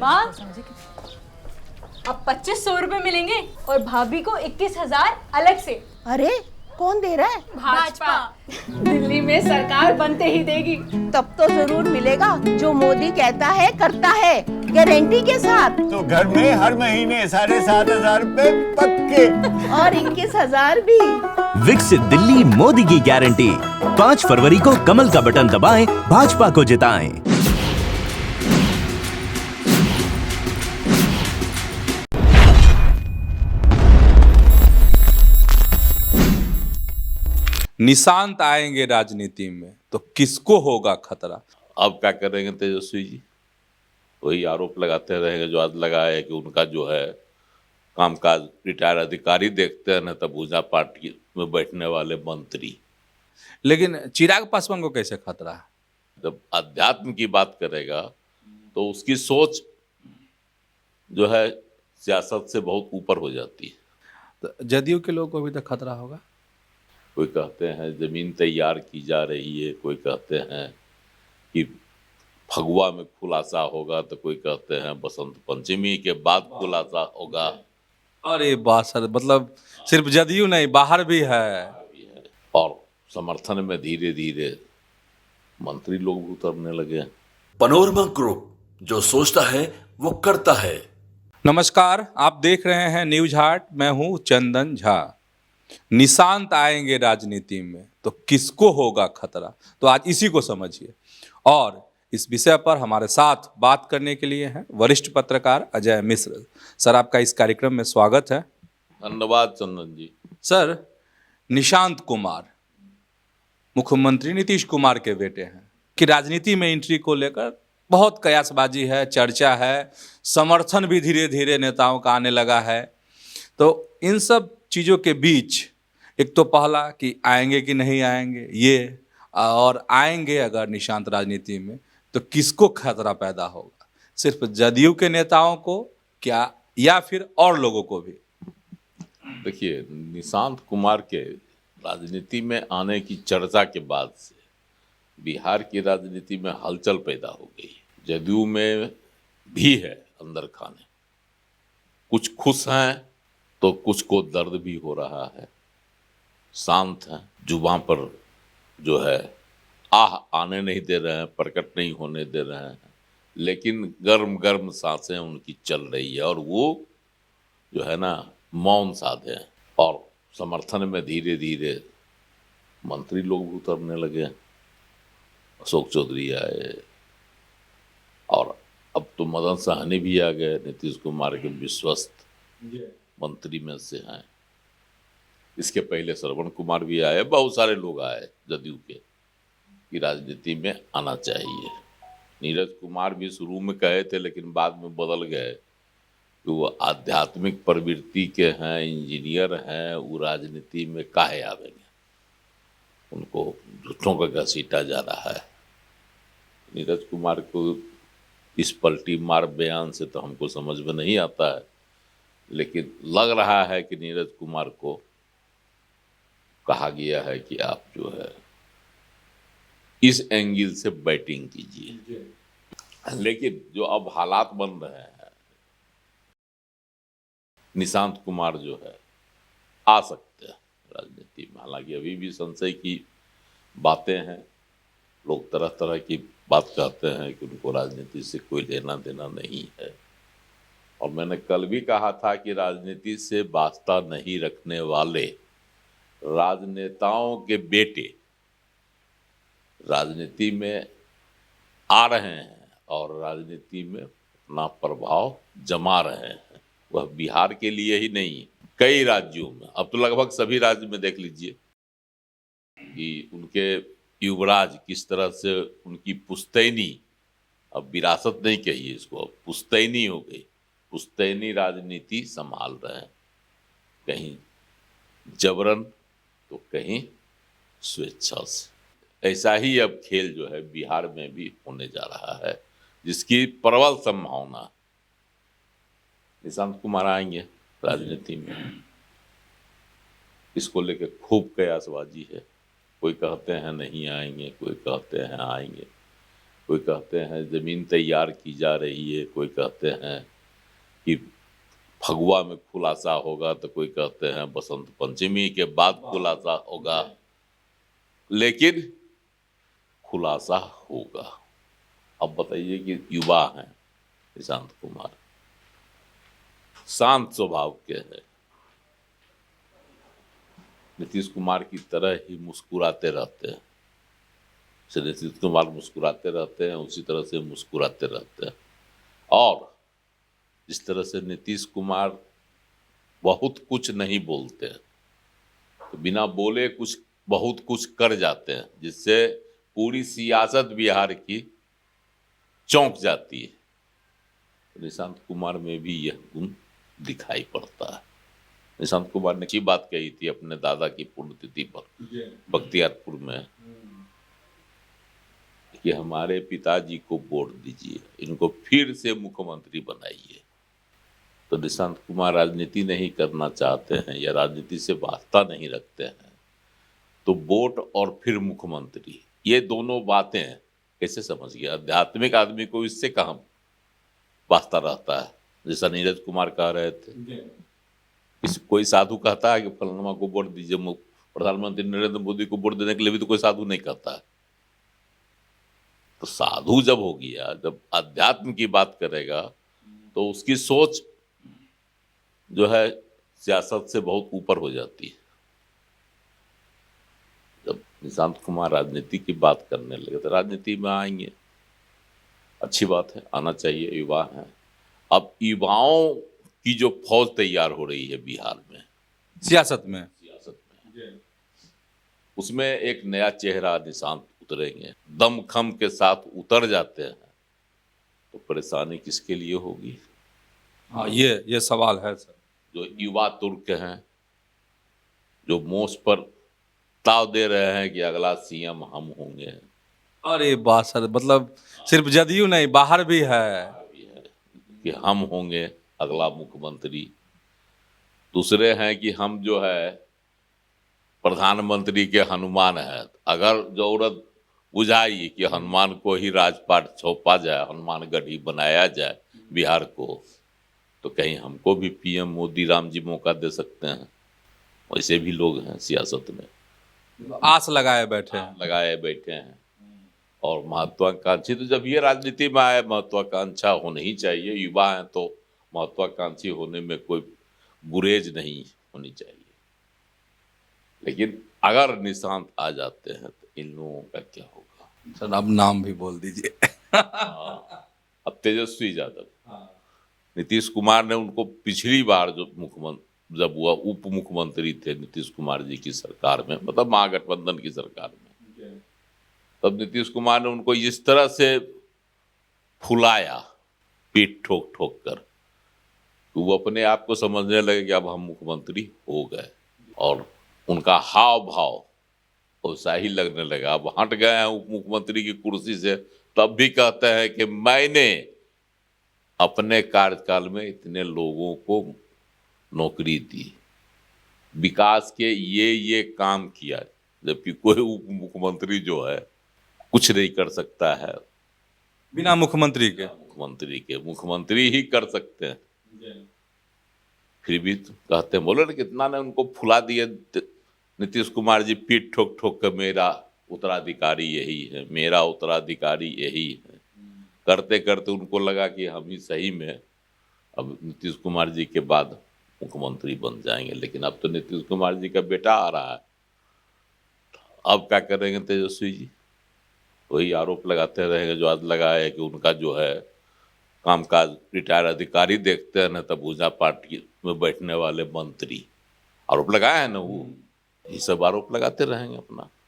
अम्मा, अब 2500 रुपए मिलेंगे और भाभी को 21,000 अलग से। अरे कौन दे रहा है? भाजपा दिल्ली में सरकार बनते ही देगी। तब तो जरूर मिलेगा। जो मोदी कहता है करता है, गारंटी के साथ। तो घर में हर महीने 7,500 रुपए पक्के और 21,000 भी। विकसित दिल्ली मोदी की गारंटी। 5 फरवरी को कमल का बटन दबाएं, भाजपा को जिताएं। निशांत आएंगे राजनीति में तो किसको होगा खतरा? अब क्या करेंगे तेजस्वी जी? वही आरोप लगाते रहेंगे जो आज लगाया है कि उनका जो है कामकाज रिटायर्ड अधिकारी देखते हैं न, तब पूजा पार्टी में बैठने वाले मंत्री। लेकिन चिराग पासवान को कैसे खतरा है? जब अध्यात्म की बात करेगा तो उसकी सोच जो है सियासत से बहुत ऊपर हो जाती है। तो जदयू के लोगों को भी तो खतरा होगा। कोई कहते हैं जमीन तैयार की जा रही है, कोई कहते हैं कि फगुआ में खुलासा होगा, तो कोई कहते हैं बसंत पंचमी के बाद खुलासा होगा। अरे बात सर, मतलब सिर्फ जदयू नहीं बाहर भी है। और समर्थन में धीरे धीरे मंत्री लोग भी उतरने लगे। पनोरमा ग्रुप, जो सोचता है वो करता है। नमस्कार, आप देख रहे हैं न्यूज हाट। मैं हूं चंदन झा। निशांत आएंगे राजनीति में तो किसको होगा खतरा? तो आज इसी को समझिए। और इस विषय पर हमारे साथ बात करने के लिए हैं वरिष्ठ पत्रकार अजय मिश्र। सर, आपका इस कार्यक्रम में स्वागत है। धन्यवाद चंदन जी। सर, निशांत कुमार मुख्यमंत्री नीतीश कुमार के बेटे हैं कि राजनीति में एंट्री को लेकर बहुत कयासबाजी है, चर्चा है, समर्थन भी धीरे धीरे नेताओं का आने लगा है। तो इन सब चीज़ों के बीच एक तो पहला कि आएंगे कि नहीं आएंगे ये, और आएंगे अगर निशांत राजनीति में तो किसको खतरा पैदा होगा? सिर्फ जदयू के नेताओं को क्या, या फिर और लोगों को भी? देखिए, निशांत कुमार के राजनीति में आने की चर्चा के बाद से बिहार की राजनीति में हलचल पैदा हो गई। जदयू में भी है अंदर खाने, कुछ खुश हैं तो कुछ को दर्द भी हो रहा है। शांत हैं, जुबान पर जो है आह आने नहीं दे रहे हैं, प्रकट नहीं होने दे रहे हैं, लेकिन गर्म गर्म सांसें उनकी चल रही है और वो जो है ना मौन साधे हैं। और समर्थन में धीरे धीरे मंत्री लोग भी उतरने लगे। अशोक चौधरी आए और अब तो मदन साहनी भी आ गए, नीतीश कुमार के विश्वस्त मंत्री में से हैं। इसके पहले श्रवण कुमार भी आए, बहुत सारे लोग आए जदयू के कि राजनीति में आना चाहिए। नीरज कुमार भी शुरू में कहे थे लेकिन बाद में बदल गए कि वो आध्यात्मिक प्रवृत्ति के हैं, इंजीनियर हैं, वो राजनीति में काहे आवेंगे, उनको झूठों का घसीटा जा रहा है। नीरज कुमार को इस पलटी मार बयान से तो हमको समझ में नहीं आता है, लेकिन लग रहा है कि नीरज कुमार को कहा गया है कि आप जो है इस एंगल से बैटिंग कीजिए। लेकिन जो अब हालात बन रहे हैं, निशांत कुमार जो है आ सकते हैं राजनीति में। हालांकि अभी भी संशय की बातें हैं, लोग तरह तरह की बात कहते हैं कि उनको राजनीति से कोई लेना देना नहीं है। और मैंने कल भी कहा था कि राजनीति से वास्ता नहीं रखने वाले राजनेताओं के बेटे राजनीति में आ रहे हैं और राजनीति में अपना प्रभाव जमा रहे हैं। वह बिहार के लिए ही नहीं, कई राज्यों में, अब तो लगभग सभी राज्य में देख लीजिए कि उनके युवराज किस तरह से उनकी पुश्तैनी, अब विरासत नहीं कहिए इसको, अब पुश्तैनी हो गई, पुश्तैनी राजनीति संभाल रहे हैं। कहीं जबरन तो कहीं स्वेच्छा से। ऐसा ही अब खेल जो है बिहार में भी होने जा रहा है, जिसकी प्रबल संभावना। निशांत कुमार आएंगे राजनीति में, इसको लेकर खूब कयासबाजी है। कोई कहते हैं नहीं आएंगे, कोई कहते हैं आएंगे। कोई कहते हैं जमीन तैयार की जा रही है, कोई कहते हैं कि फगुआ में खुलासा होगा, तो कोई कहते हैं बसंत पंचमी के बाद खुलासा होगा, लेकिन खुलासा होगा। अब बताइए कि युवा हैं निशांत कुमार, शांत स्वभाव के हैं, नीतीश कुमार की तरह ही मुस्कुराते रहते हैं। नीतीश कुमार मुस्कुराते रहते हैं, उसी तरह से मुस्कुराते रहते हैं। और जिस तरह से नीतीश कुमार बहुत कुछ नहीं बोलते हैं, तो बिना बोले बहुत कुछ कर जाते हैं, जिससे पूरी सियासत बिहार की चौंक जाती है। तो निशांत कुमार में भी यह गुण दिखाई पड़ता है। निशांत कुमार ने की बात कही थी अपने दादा की पुण्यतिथि पर बख्तियारपुर में कि हमारे पिताजी को वोट दीजिए, इनको फिर से मुख्यमंत्री बनाइए। तो निशांत कुमार राजनीति नहीं करना चाहते हैं या राजनीति से वास्ता नहीं रखते हैं, तो वोट और फिर मुख्यमंत्री, ये दोनों बातें कैसे समझ गया? आध्यात्मिक आदमी को इससे कहाँ वास्ता रहता है? जैसा नीरज कुमार कह रहे थे, कोई साधु कहता है कि फलाना को वोट दीजिए, प्रधानमंत्री नरेंद्र मोदी को वोट देने के लिए भी तो कोई साधु नहीं कहता है। तो साधु जब हो गया, जब अध्यात्म की बात करेगा, तो उसकी सोच जो है सियासत से बहुत ऊपर हो जाती है। जब निशांत कुमार राजनीति की बात करने लगे तो राजनीति में आएंगे, अच्छी बात है, आना चाहिए, युवा हैं। अब युवाओं की जो फौज तैयार हो रही है बिहार में, सियासत में, उसमें एक नया चेहरा निशांत उतरेंगे, दमखम के साथ उतर जाते हैं, तो परेशानी किसके लिए होगी? हाँ, ये सवाल है सर। जो युवा तुर्क हैं, जो मोश पर ताव दे रहे हैं कि अगला सीएम हम होंगे। अरे बात सर, मतलब सिर्फ जदयू नहीं, बाहर भी है कि हम होंगे अगला मुख्यमंत्री। दूसरे हैं कि हम जो है प्रधानमंत्री के हनुमान है, अगर जरूरत बुझाई कि हनुमान को ही राजपाट सौंपा जाए, हनुमान गढ़ी बनाया जाए बिहार को, तो कहीं हमको भी पीएम मोदी राम जी मौका दे सकते हैं। वैसे भी लोग हैं सियासत में, आस लगाए बैठे हैं और महत्वाकांक्षी। तो जब ये राजनीति में आए, महत्वाकांक्षा होनी ही चाहिए। युवा हैं तो महत्वाकांक्षी होने में कोई गुरेज नहीं होनी चाहिए। लेकिन अगर निशांत आ जाते हैं तो इन लोगों का क्या होगा? सर अब नाम भी बोल दीजिए। अब तेजस्वी यादव, नीतीश कुमार ने उनको पिछली बार जो मुख्यमंत्री, जब वह उप मुख्यमंत्री थे नीतीश कुमार जी की सरकार में, मतलब महागठबंधन की सरकार में, तब नीतीश कुमार ने उनको इस तरह से फुलाया पीठ ठोक ठोक कर, तो वो अपने आप को समझने लगे कि अब हम मुख्यमंत्री हो गए, और उनका हाव भाव वैसा ही लगने लगा। अब हट गए हैं उप मुख्यमंत्री की कुर्सी से, तब भी कहते हैं कि मैंने अपने कार्यकाल में इतने लोगों को नौकरी दी, विकास के ये काम किया, जबकि कोई उप मुख्यमंत्री जो है कुछ नहीं कर सकता है बिना मुख्यमंत्री के। मुख्यमंत्री ही कर सकते हैं। फिर भी तो कहते हैं, बोले ना कितना ने उनको फुला दिए नीतीश कुमार जी, पीठ ठोक ठोक कर मेरा उत्तराधिकारी यही है, मेरा उत्तराधिकारी यही है। करते करते उनको लगा कि हम ही सही में अब नीतीश कुमार जी के बाद मुख्यमंत्री बन जाएंगे। लेकिन अब तो नीतीश कुमार जी का बेटा आ रहा है, अब क्या करेंगे तेजस्वी जी? वही आरोप लगाते रहेंगे जो आज लगाया है कि उनका जो है कामकाज रिटायर अधिकारी देखते हैं ना, तब पूजा पार्टी में बैठने वाले मंत्री, आरोप लगाया है ना, वो ये सब आरोप लगाते रहेंगे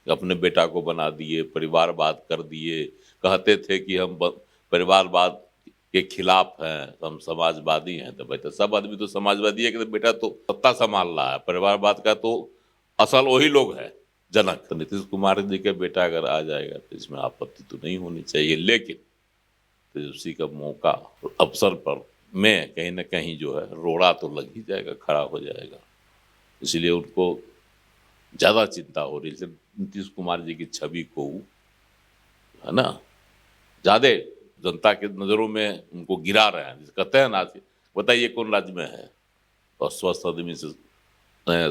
अपने बेटा को बना दिए, परिवारवाद कर दिए। कहते थे कि हम परिवारवाद के खिलाफ हैं, हम समाजवादी हैं। तो बेटा सब आदमी तो समाजवादी है कि बेटा तो सत्ता संभाल रहा है, परिवारवाद का तो असल वही लोग है जनक। तो नीतीश कुमार जी के बेटा अगर आ जाएगा तो इसमें आपत्ति तो नहीं होनी चाहिए, लेकिन तेजस्वी का मौका अवसर पर में कहीं ना कहीं जो है रोड़ा तो लग ही जाएगा, खड़ा हो जाएगा। इसलिए उनको ज़्यादा चिंता हो रही है नीतीश कुमार जी की छवि को, है ना, ज़्यादा जनता के नज़रों में उनको गिरा रहे हैं। कहते हैं ना, बताइए कौन राज्य में है और स्वस्थ आदमी से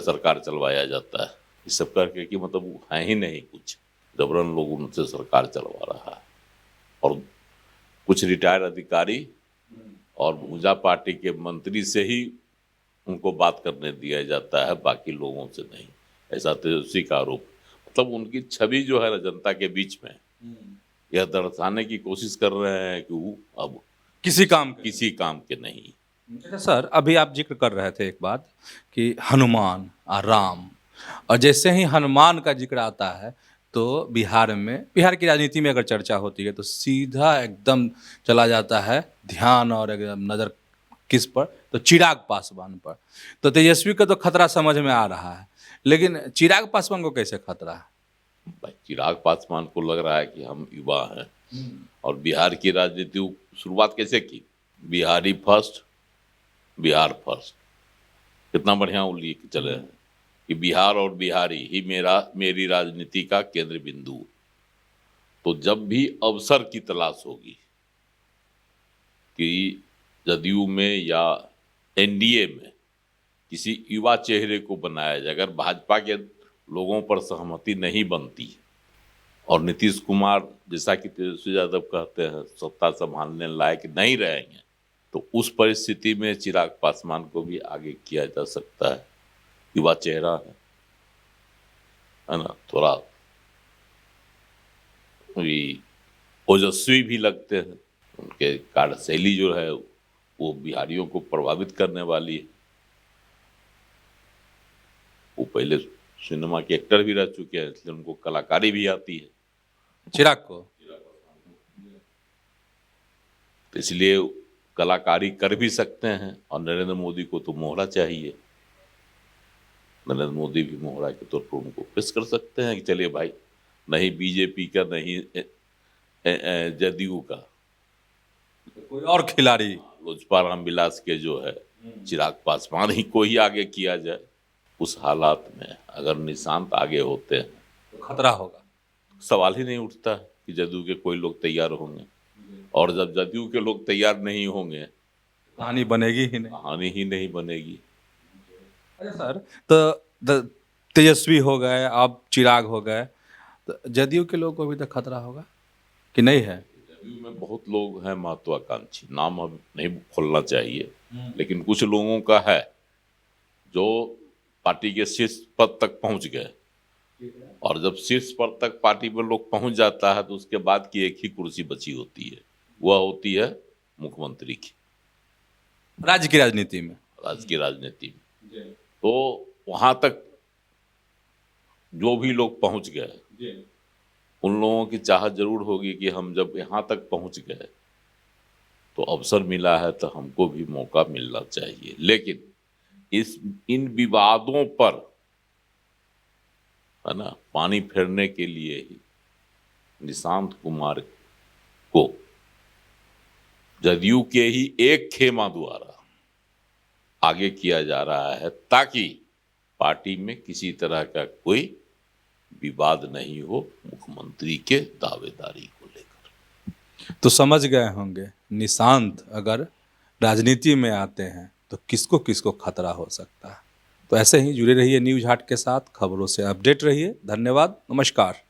सरकार चलवाया जाता है। इस सब करके कि मतलब वो है ही नहीं कुछ, जबरन लोग उनसे सरकार चलवा रहा है। और कुछ रिटायर्ड अधिकारी और भूजा पार्टी के मंत्री से ही उनको बात करने दिया जाता है, बाकी लोगों से नहीं। ऐसा तेजस्वी का आरोप, मतलब उनकी छवि जो है ना जनता के बीच में, यह दर्शाने की कोशिश कर रहे हैं कि वो अब किसी काम के नहीं। अच्छा सर, अभी आप जिक्र कर रहे थे एक बात कि हनुमान और राम, और जैसे ही हनुमान का जिक्र आता है तो बिहार की राजनीति में अगर चर्चा होती है तो सीधा एकदम चला जाता है ध्यान और एकदम नज़र किस पर, तो चिराग पासवान पर। तो तेजस्वी का तो खतरा समझ में आ रहा है, लेकिन चिराग पासवान को कैसे खतरा है? भाई चिराग पासवान को लग रहा है कि हम युवा हैं और बिहार की राजनीति शुरुआत कैसे की, बिहारी फर्स्ट, बिहार फर्स्ट, कितना बढ़िया वो लिख चले हैं कि बिहार और बिहारी ही मेरी राजनीति का केंद्र बिंदु। तो जब भी अवसर की तलाश होगी कि जदयू में या एनडीए में किसी युवा चेहरे को बनाया जाए, अगर भाजपा के लोगों पर सहमति नहीं बनती और नीतीश कुमार जैसा कि तेजस्वी यादव कहते हैं सत्ता संभालने लायक नहीं रहेंगे, तो उस परिस्थिति में चिराग पासवान को भी आगे किया जा सकता है। युवा चेहरा है ना, थोड़ा ओजस्वी भी लगते हैं, उनके कार्यशैली जो है वो बिहारियों को प्रभावित करने वाली है। वो पहले सिनेमा के एक्टर भी रह चुके हैं, इसलिए उनको कलाकारी भी आती है चिराग को, तो इसलिए कलाकारी कर भी सकते हैं। और नरेंद्र मोदी को तो मोहरा चाहिए, नरेंद्र मोदी भी मोहरा के तौर पर उनको पेश कर सकते हैं कि चलिए भाई, नहीं बीजेपी का, नहीं जदयू का, कोई और खिलाड़ी, लोजपा रामविलास के जो है चिराग पासवान ही को ही आगे किया जाए। उस हालात में अगर निशांत आगे होते हैं तो खतरा होगा, सवाल ही नहीं उठता कि जदयू के कोई लोग तैयार होंगे। और जब जदयू के लोग तैयार नहीं होंगे, कहानी बनेगी ही नहीं, कहानी ही नहीं बनेगी। अच्छा सर, तो तेजस्वी हो गए, अब चिराग हो गए, तो जदयू के लोगों को भी तो खतरा होगा कि नहीं है? जदयू में बहुत लोग हैं महत्वाकांक्षी, नाम अब नहीं खोलना चाहिए, लेकिन कुछ लोगों का है जो पार्टी के शीर्ष पद तक पहुंच गए। और जब शीर्ष पद तक पार्टी में लोग पहुंच जाता है तो उसके बाद की एक ही कुर्सी बची होती है, वह होती है मुख्यमंत्री की, राज्य की राजनीति में। तो वहां तक जो भी लोग पहुंच गए, उन लोगों की चाहत जरूर होगी कि हम जब यहाँ तक पहुंच गए तो अवसर मिला है तो हमको भी मौका मिलना चाहिए। लेकिन इन विवादों पर, है ना, पानी फेरने के लिए ही निशांत कुमार को जदयू के ही एक खेमा द्वारा आगे किया जा रहा है ताकि पार्टी में किसी तरह का कोई विवाद नहीं हो मुख्यमंत्री के दावेदारी को लेकर। तो समझ गए होंगे, निशांत अगर राजनीति में आते हैं तो किसको किसको खतरा हो सकता है। तो ऐसे ही जुड़े रहिए न्यूज़ हाट के साथ, खबरों से अपडेट रहिए। धन्यवाद, नमस्कार।